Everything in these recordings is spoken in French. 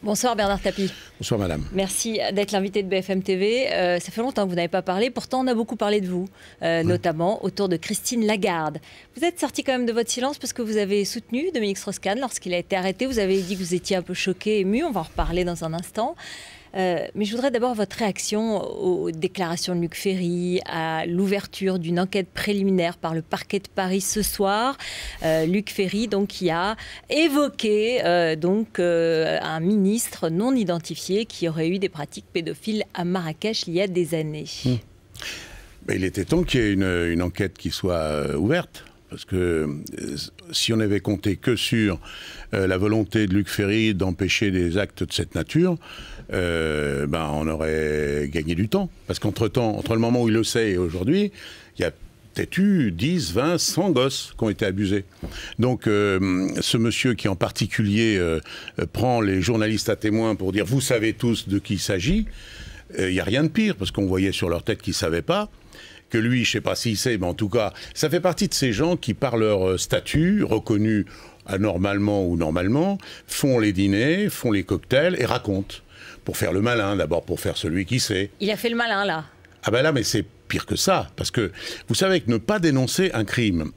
Bonsoir Bernard Tapie. Bonsoir madame. Merci d'être l'invité de BFM TV. Ça fait longtemps que vous n'avez pas parlé, pourtant on a beaucoup parlé de vous, notamment autour de Christine Lagarde. Vous êtes sorti quand même de votre silence parce que vous avez soutenu Dominique Strauss-Kahn lorsqu'il a été arrêté. Vous avez dit que vous étiez un peu choqué, ému, on va en reparler dans un instant. Mais je voudrais d'abord votre réaction aux déclarations de Luc Ferry, à l'ouverture d'une enquête préliminaire par le parquet de Paris ce soir. Luc Ferry, donc, qui a évoqué un ministre non identifié qui aurait eu des pratiques pédophiles à Marrakech il y a des années. Mais il était temps qu'il y ait une enquête qui soit ouverte. Parce que si on avait compté que sur la volonté de Luc Ferry d'empêcher des actes de cette nature, on aurait gagné du temps. Parce qu'entre-temps, entre le moment où il le sait et aujourd'hui, il y a peut-être eu 10, 20, 100 gosses qui ont été abusés. Donc ce monsieur qui en particulier prend les journalistes à témoin pour dire « vous savez tous de qui il s'agit », il n'y a rien de pire, parce qu'on voyait sur leur tête qu'ils ne savaient pas. Que lui, je ne sais pas s'il sait, mais en tout cas, ça fait partie de ces gens qui, par leur statut, reconnu anormalement ou normalement, font les dîners, font les cocktails et racontent. Pour faire le malin, d'abord pour faire celui qui sait. Il a fait le malin, là. Ah ben là, mais c'est pire que ça. Parce que vous savez que ne pas dénoncer un crime,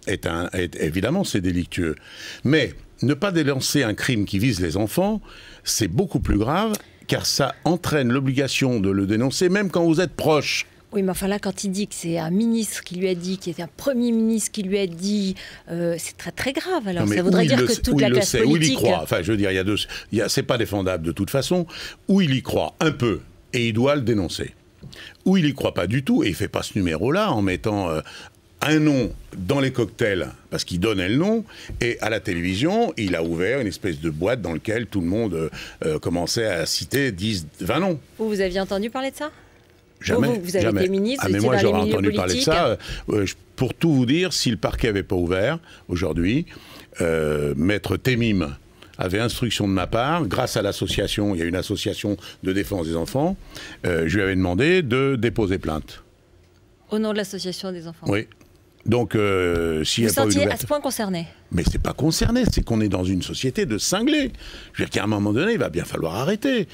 évidemment, c'est délictueux. Mais ne pas dénoncer un crime qui vise les enfants, c'est beaucoup plus grave, car ça entraîne l'obligation de le dénoncer, même quand vous êtes proche. Oui, mais enfin là, quand il dit que c'est un ministre qui lui a dit, qui est un Premier ministre qui lui a dit, c'est très très grave. Alors ça voudrait dire que toute la classe politique... Où il y croit. Enfin, je veux dire, c'est pas défendable de toute façon. Où il y croit un peu, et il doit le dénoncer. Où il y croit pas du tout, et il fait pas ce numéro-là en mettant un nom dans les cocktails, parce qu'il donnait le nom, et à la télévision, il a ouvert une espèce de boîte dans laquelle tout le monde commençait à citer 10, 20 noms. Vous aviez entendu parler de ça ? Jamais, vous avez jamais. été ministre, mais moi j'aurais entendu politiques. parler de ça. Pour tout vous dire, si le parquet n'avait pas ouvert aujourd'hui, Maître Temim avait instruction de ma part, grâce à l'association, il y a une association de défense des enfants, je lui avais demandé de déposer plainte. Au nom de l'association des enfants ? Oui. Donc, s'il n'y a pas eu d'ouverture... à ce point concerné ? Mais c'est pas concerné, c'est qu'on est dans une société de cinglés. Je veux dire qu'à un moment donné, il va bien falloir arrêter.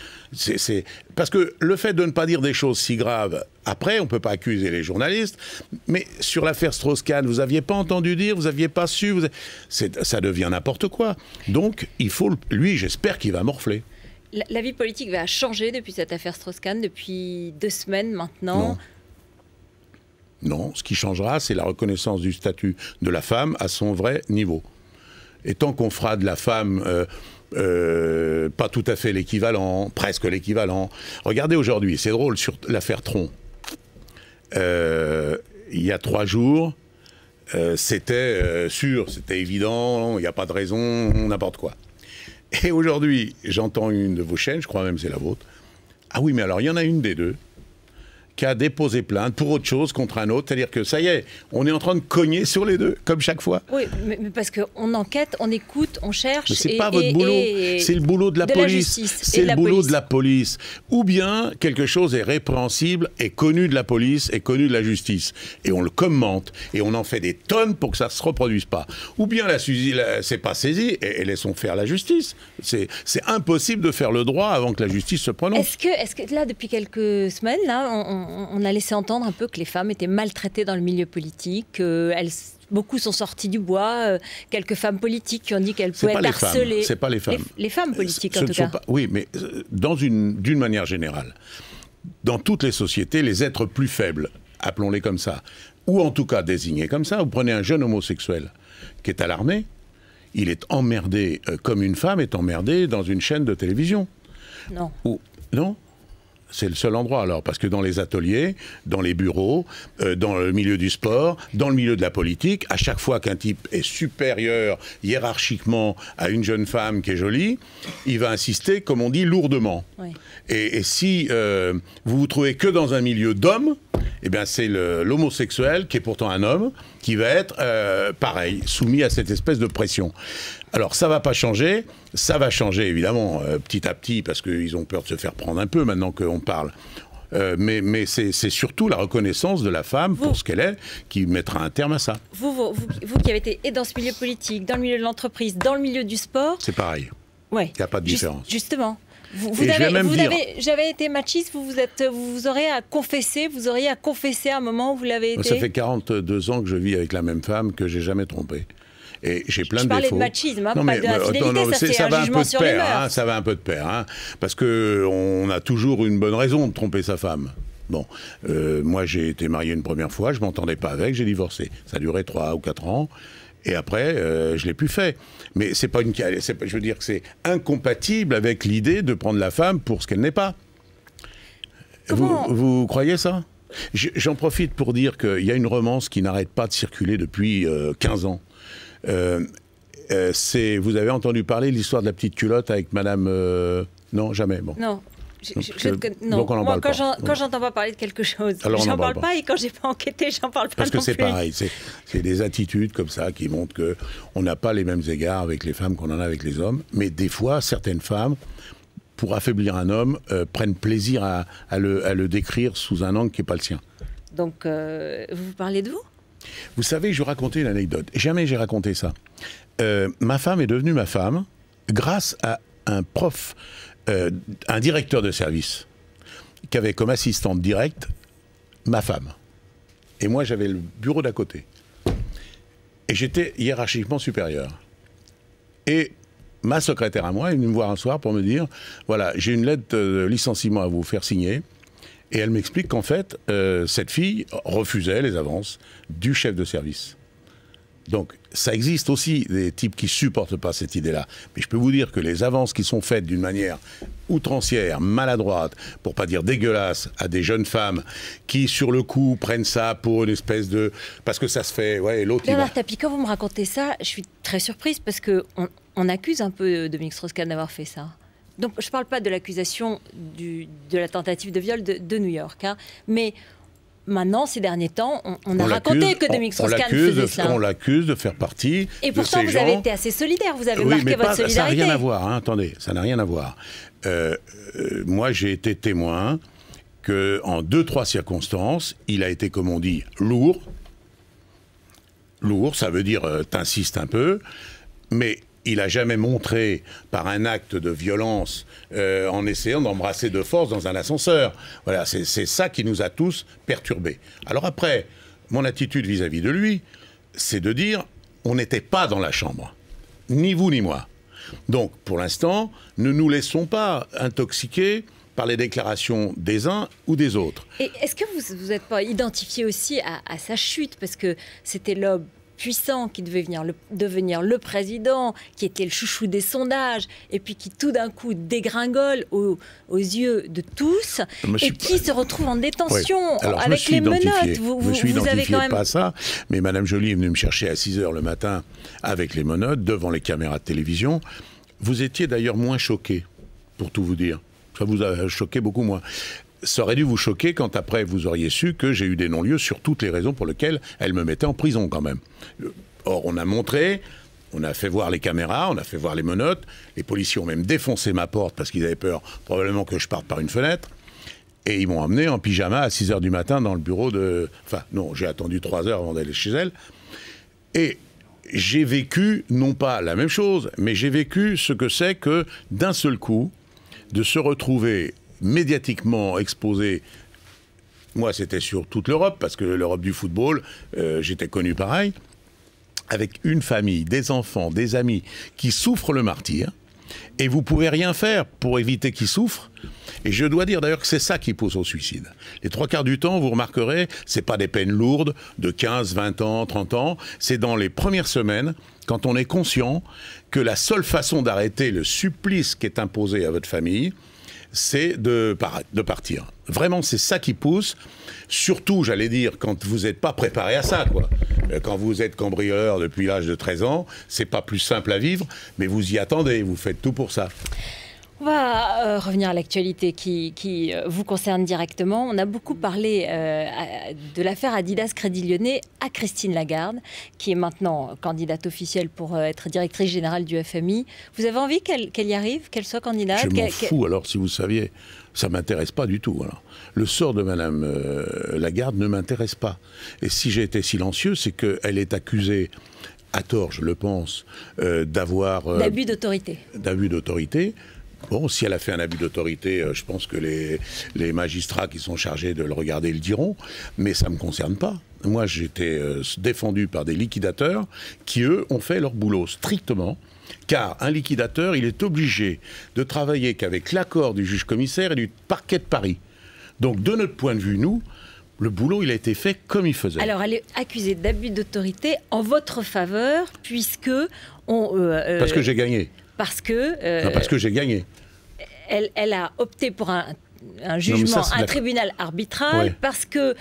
Parce que le fait de ne pas dire des choses si graves, après, on ne peut pas accuser les journalistes, mais sur l'affaire Strauss-Kahn, vous n'aviez pas entendu dire, vous n'aviez pas su, ça devient n'importe quoi. Donc, lui, j'espère qu'il va morfler. La vie politique va changer depuis cette affaire Strauss-Kahn, depuis 2 semaines maintenant. Non, ce qui changera, c'est la reconnaissance du statut de la femme à son vrai niveau. Et tant qu'on fera de la femme pas tout à fait l'équivalent, presque l'équivalent. Regardez aujourd'hui, c'est drôle, sur l'affaire Tron. Il y a 3 jours, c'était sûr, c'était évident, il n'y a pas de raison, n'importe quoi. Et aujourd'hui, j'entends une de vos chaînes, je crois même que c'est la vôtre. Ah oui, mais alors il y en a une des deux qui a déposé plainte pour autre chose contre un autre. C'est-à-dire que ça y est, on est en train de cogner sur les deux, comme chaque fois. Oui, mais parce qu'on enquête, on écoute, on cherche. Mais c'est pas votre boulot, c'est le boulot de la police. C'est le boulot de la police. Ou bien quelque chose est répréhensible, est connu de la police, est connu de la justice. Et on le commente, et on en fait des tonnes pour que ça ne se reproduise pas. Ou bien c'est pas saisi, et laissons faire la justice. C'est impossible de faire le droit avant que la justice se prononce. Est-ce que là, depuis quelques semaines, là, on a laissé entendre un peu que les femmes étaient maltraitées dans le milieu politique, beaucoup sont sorties du bois, quelques femmes politiques qui ont dit qu'elles pouvaient être harcelées. C'est pas les femmes. Les femmes politiques, en tout cas. Oui, mais d'une manière générale, dans toutes les sociétés, les êtres plus faibles, appelons-les comme ça, ou en tout cas désignés comme ça, vous prenez un jeune homosexuel qui est à l'armée, il est emmerdé comme une femme est emmerdée dans une chaîne de télévision. Non. Non ? C'est le seul endroit alors, parce que dans les ateliers, dans les bureaux, dans le milieu du sport, dans le milieu de la politique, à chaque fois qu'un type est supérieur hiérarchiquement à une jeune femme qui est jolie, il va insister, comme on dit, lourdement. Oui. Et si vous vous trouvez que dans un milieu d'hommes, eh bien c'est l'homosexuel, qui est pourtant un homme, qui va être pareil, soumis à cette espèce de pression. Alors ça va pas changer, ça va changer évidemment petit à petit, parce qu'ils ont peur de se faire prendre un peu maintenant qu'on parle. Mais c'est surtout la reconnaissance de la femme pour ce qu'elle est qui mettra un terme à ça. Vous qui avez été et dans ce milieu politique, dans le milieu de l'entreprise, dans le milieu du sport... C'est pareil. Ouais. Il n'y a pas de différence. Justement. J'avais été machiste, vous auriez à confesser à un moment où vous l'avez été. Ça fait 42 ans que je vis avec la même femme que j'ai jamais trompée. Et j'ai plein de défauts. Je parlais de machisme, pas d'infidélité, ça c'est un jugement sur les mœurs. Ça va un peu de pair, parce qu'on a toujours une bonne raison de tromper sa femme. Bon, moi j'ai été marié une première fois, je ne m'entendais pas avec, j'ai divorcé. Ça a duré 3 ou 4 ans. Et après, je l'ai plus fait. Mais c'est pas je veux dire que c'est incompatible avec l'idée de prendre la femme pour ce qu'elle n'est pas. Vous croyez ça? J'en profite pour dire qu'il y a une romance qui n'arrête pas de circuler depuis 15 ans. Vous avez entendu parler de l'histoire de la petite culotte avec Madame... non, jamais. Bon. Non. Non. Donc on en parle pas. Quand j'entends pas parler de quelque chose, j'en parle pas, et quand j'ai pas enquêté, j'en parle pas. Parce que c'est pareil, c'est des attitudes comme ça qui montrent que on n'a pas les mêmes égards avec les femmes qu'on en a avec les hommes. Mais des fois, certaines femmes, pour affaiblir un homme, prennent plaisir à le décrire sous un angle qui n'est pas le sien. Donc, vous parlez de vous? Vous savez, je vais raconter une anecdote. Jamais j'ai raconté ça. Ma femme est devenue ma femme grâce à un prof, un directeur de service, qui avait comme assistante directe ma femme. Et moi, j'avais le bureau d'à côté. Et j'étais hiérarchiquement supérieur. Et ma secrétaire à moi est venue me voir un soir pour me dire, voilà, j'ai une lettre de licenciement à vous faire signer. Et elle m'explique qu'en fait, cette fille refusait les avances du chef de service. Donc, ça existe aussi des types qui ne supportent pas cette idée-là. Mais je peux vous dire que les avances qui sont faites d'une manière outrancière, maladroite, pour pas dire dégueulasse, à des jeunes femmes qui, sur le coup, prennent ça pour une espèce de... Parce que ça se fait... Ouais, et l'autre... Bernard Tapie, quand vous me racontez ça, je suis très surprise parce qu'on accuse un peu Dominique Strauss-Kahn d'avoir fait ça. Donc, je ne parle pas de l'accusation de la tentative de viol de New York, mais maintenant, ces derniers temps, on a raconté que Dominique Strauss-Kahn faisait ça. On l'accuse de faire partie et pourtant, de ces vous gens... avez été assez solidaire, vous avez marqué votre solidarité. Ça n'a rien à voir, attendez, ça n'a rien à voir. Moi, j'ai été témoin qu'en 2-3 circonstances, il a été, comme on dit, lourd. Lourd, ça veut dire, t'insistes un peu, mais... Il n'a jamais montré par un acte de violence en essayant d'embrasser de force dans un ascenseur. Voilà, c'est ça qui nous a tous perturbés. Alors après, mon attitude vis-à-vis de lui, c'est de dire, on n'était pas dans la chambre. Ni vous ni moi. Donc, pour l'instant, ne nous laissons pas intoxiquer par les déclarations des uns ou des autres. Et est-ce que vous n'êtes pas identifié aussi à sa chute? Parce que c'était l'homme puissant qui devait devenir le président, qui était le chouchou des sondages, et puis qui tout d'un coup dégringole aux yeux de tous, et qui se retrouve en détention avec les menottes. Je me suis identifié pas à ça, mais Madame Joly est venue me chercher à 6 h le matin avec les menottes, devant les caméras de télévision. Vous étiez d'ailleurs moins choqué, pour tout vous dire. Ça vous a choqué beaucoup moins. Ça aurait dû vous choquer quand après vous auriez su que j'ai eu des non-lieux sur toutes les raisons pour lesquelles elle me mettait en prison quand même. Or, on a montré, on a fait voir les caméras, on a fait voir les menottes, les policiers ont même défoncé ma porte parce qu'ils avaient peur probablement que je parte par une fenêtre, et ils m'ont amené en pyjama à 6 h du matin dans le bureau de... Enfin, non, j'ai attendu 3 heures avant d'aller chez elle, et j'ai vécu, non pas la même chose, mais j'ai vécu ce que c'est que d'un seul coup, de se retrouver médiatiquement exposé. Moi, c'était sur toute l'Europe, parce que l'Europe du football, j'étais connu pareil, avec une famille, des enfants, des amis, qui souffrent le martyre, et vous pouvez rien faire pour éviter qu'ils souffrent. Et je dois dire d'ailleurs que c'est ça qui pousse au suicide. Les 3/4 du temps, vous remarquerez, c'est pas des peines lourdes de 15, 20 ans, 30 ans, c'est dans les premières semaines, quand on est conscient que la seule façon d'arrêter le supplice qui est imposé à votre famille, c'est de partir. Vraiment, c'est ça qui pousse. Surtout, j'allais dire, quand vous n'êtes pas préparé à ça, quoi. Quand vous êtes cambrioleur depuis l'âge de 13 ans, c'est pas plus simple à vivre, mais vous y attendez, vous faites tout pour ça. On va revenir à l'actualité qui vous concerne directement. On a beaucoup parlé de l'affaire Adidas Crédit Lyonnais à Christine Lagarde, qui est maintenant candidate officielle pour être directrice générale du FMI. Vous avez envie qu'elle y arrive, qu'elle soit candidate? Je m'en fous, alors, si vous saviez. Ça ne m'intéresse pas du tout. Alors. Le sort de Madame Lagarde ne m'intéresse pas. Et si j'ai été silencieux, c'est qu'elle est accusée, à tort, je le pense, d'avoir... d'abus d'autorité. D'abus d'autorité. Bon, si elle a fait un abus d'autorité, je pense que les magistrats qui sont chargés de le regarder le diront, mais ça ne me concerne pas. Moi, j'étais défendu par des liquidateurs qui, eux, ont fait leur boulot strictement, car un liquidateur, il est obligé de travailler qu'avec l'accord du juge-commissaire et du parquet de Paris. Donc, de notre point de vue, nous, le boulot, il a été fait comme il faisait. Alors, elle est accusée d'abus d'autorité en votre faveur, puisque... parce que j'ai gagné. Parce que... Non, parce que j'ai gagné. Elle a opté pour un jugement, un tribunal arbitral, ouais. Parce que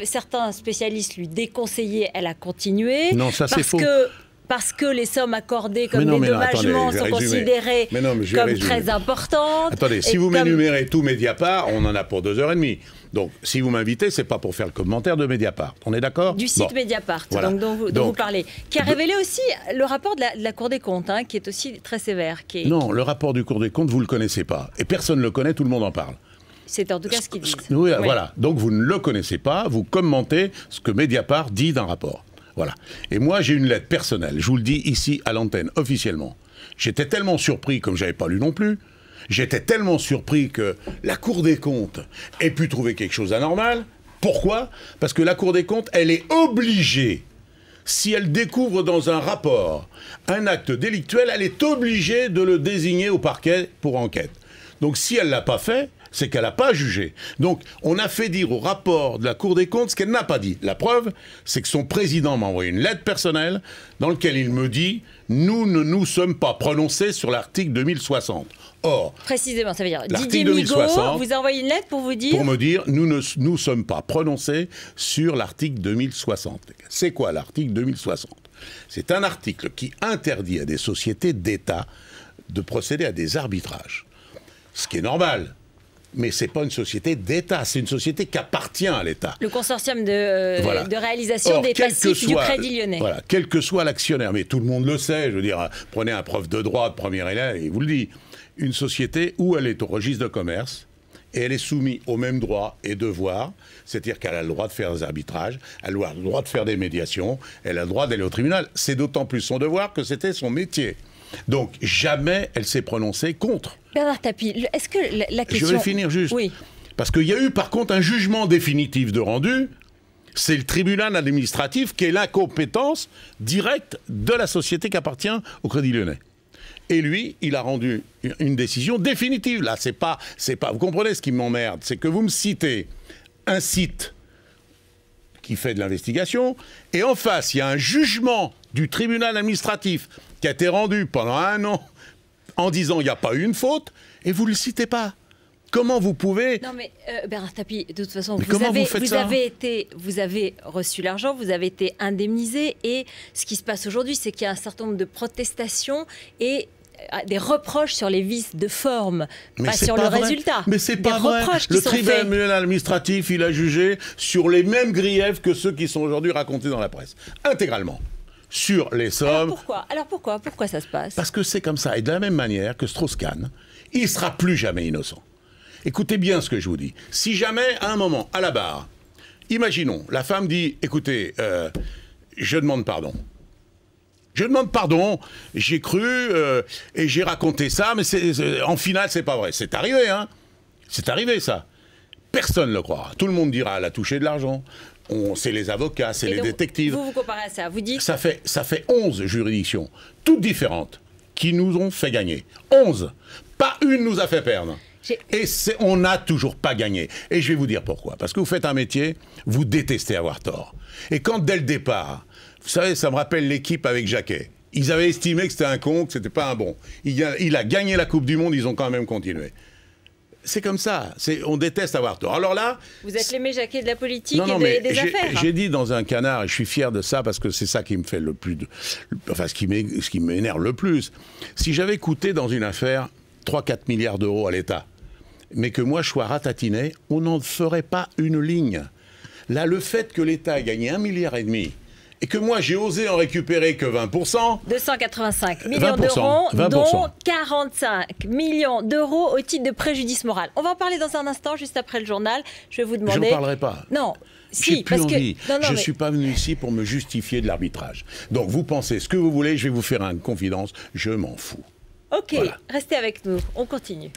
certains spécialistes lui déconseillaient, elle a continué. Non, ça c'est faux. Parce que les sommes accordées comme dédommagements sont considérées comme très importantes. Attendez, si vous m'énumérez tout Mediapart, on en a pour 2h30. Donc, si vous m'invitez, c'est pas pour faire le commentaire de Mediapart. On est d'accord? Du site Mediapart, voilà. dont vous parlez. Qui a révélé aussi le rapport de la Cour des comptes, qui est aussi très sévère. Non, le rapport du Cour des comptes, vous le connaissez pas. Et personne ne le connaît, tout le monde en parle. C'est en tout cas ce qu'ils disent. Oui, voilà. Donc, vous ne le connaissez pas, vous commentez ce que Mediapart dit d'un rapport. Voilà. Et moi, j'ai une lettre personnelle, je vous le dis ici à l'antenne, officiellement. J'étais tellement surpris, comme je n'avais pas lu non plus, j'étais tellement surpris que la Cour des comptes ait pu trouver quelque chose d'anormal. Pourquoi? Parce que la Cour des comptes, elle est obligée, si elle découvre dans un rapport un acte délictuel, elle est obligée de le désigner au parquet pour enquête. Donc si elle ne l'a pas fait, c'est qu'elle n'a pas jugé. Donc, on a fait dire au rapport de la Cour des comptes ce qu'elle n'a pas dit. La preuve, c'est que son président m'a envoyé une lettre personnelle dans laquelle il me dit « Nous ne nous sommes pas prononcés sur l'article 2060 ». Or, précisément, ça veut dire Didier Migaud vous a envoyé une lettre pour vous dire... Pour me dire « Nous ne nous sommes pas prononcés sur l'article 2060 ». C'est quoi l'article 2060 ? C'est un article qui interdit à des sociétés d'État de procéder à des arbitrages. Ce qui est normal. Mais ce n'est pas une société d'État, c'est une société qui appartient à l'État. Le consortium de réalisation des passifs du Crédit Lyonnais. Voilà, quel que soit l'actionnaire, mais tout le monde le sait, je veux dire, prenez un prof de droit de première élève, et il vous le dit, une société où elle est au registre de commerce, et elle est soumise aux mêmes droits et devoirs, c'est-à-dire qu'elle a le droit de faire des arbitrages, elle a le droit de faire des médiations, elle a le droit d'aller au tribunal. C'est d'autant plus son devoir que c'était son métier. Donc, jamais elle s'est prononcée contre. Bernard Tapie, est-ce que la question... Je vais finir juste. Oui. Parce qu'il y a eu, par contre, un jugement définitif de rendu. C'est le tribunal administratif qui est l'incompétence directe de la société qui appartient au Crédit Lyonnais. Et lui, il a rendu une décision définitive. Là, c'est pas... Vous comprenez ce qui m'emmerde? C'est que vous me citez un site qui fait de l'investigation, et en face, il y a un jugement du tribunal administratif qui a été rendu pendant 1 an en disant il n'y a pas eu une faute, et vous ne le citez pas. Comment vous pouvez... Non mais Bernard Tapie, de toute façon, vous avez reçu l'argent, vous avez été indemnisé, et ce qui se passe aujourd'hui, c'est qu'il y a un certain nombre de protestations et des reproches sur les vices de forme, pas sur le résultat. Mais c'est pas vrai. Le tribunal administratif, il a jugé sur les mêmes griefs que ceux qui sont aujourd'hui racontés dans la presse. Intégralement. Sur les sommes. Alors pourquoi ça se passe? Parce que c'est comme ça. Et de la même manière que Strauss-Kahn, il ne sera plus jamais innocent. Écoutez bien ce que je vous dis. Si jamais, à un moment, à la barre, imaginons, la femme dit, écoutez, je demande pardon. Je demande pardon, j'ai cru et j'ai raconté ça, mais en finale, c'est pas vrai. C'est arrivé, hein. C'est arrivé, ça. Personne ne le croira. Tout le monde dira, elle a touché de l'argent. C'est les avocats, c'est les détectives. Vous comparez à ça, vous dites... Ça fait 11 juridictions, toutes différentes, qui nous ont fait gagner. 11. Pas une nous a fait perdre. Et on n'a toujours pas gagné. Et je vais vous dire pourquoi. Parce que vous faites un métier, vous détestez avoir tort. Et quand, dès le départ, vous savez, ça me rappelle l'équipe avec Jacquet. Ils avaient estimé que c'était un con, que c'était pas un bon. Il a gagné la Coupe du Monde, ils ont quand même continué. C'est comme ça. On déteste avoir tort. Alors là... Vous êtes l'aimé Jacquet de la politique et des affaires. J'ai dit dans un canard, et je suis fier de ça, parce que c'est ça qui me fait le plus... Enfin, ce qui m'énerve le plus. Si j'avais coûté dans une affaire 3-4 milliards d'euros à l'État, mais que moi je sois ratatiné, on n'en ferait pas une ligne. Là, le fait que l'État ait gagné 1,5 milliard, et que moi j'ai osé en récupérer que 20%... 285 millions d'euros, dont 45 millions d'euros au titre de préjudice moral. On va en parler dans un instant, juste après le journal. Je vais vous demander... Je n'en parlerai pas. Non. Si, parce que... Je ne suis pas venu ici pour me justifier de l'arbitrage. Donc vous pensez ce que vous voulez, je vais vous faire une confidence, je m'en fous. Ok, Voilà. restez avec nous, on continue.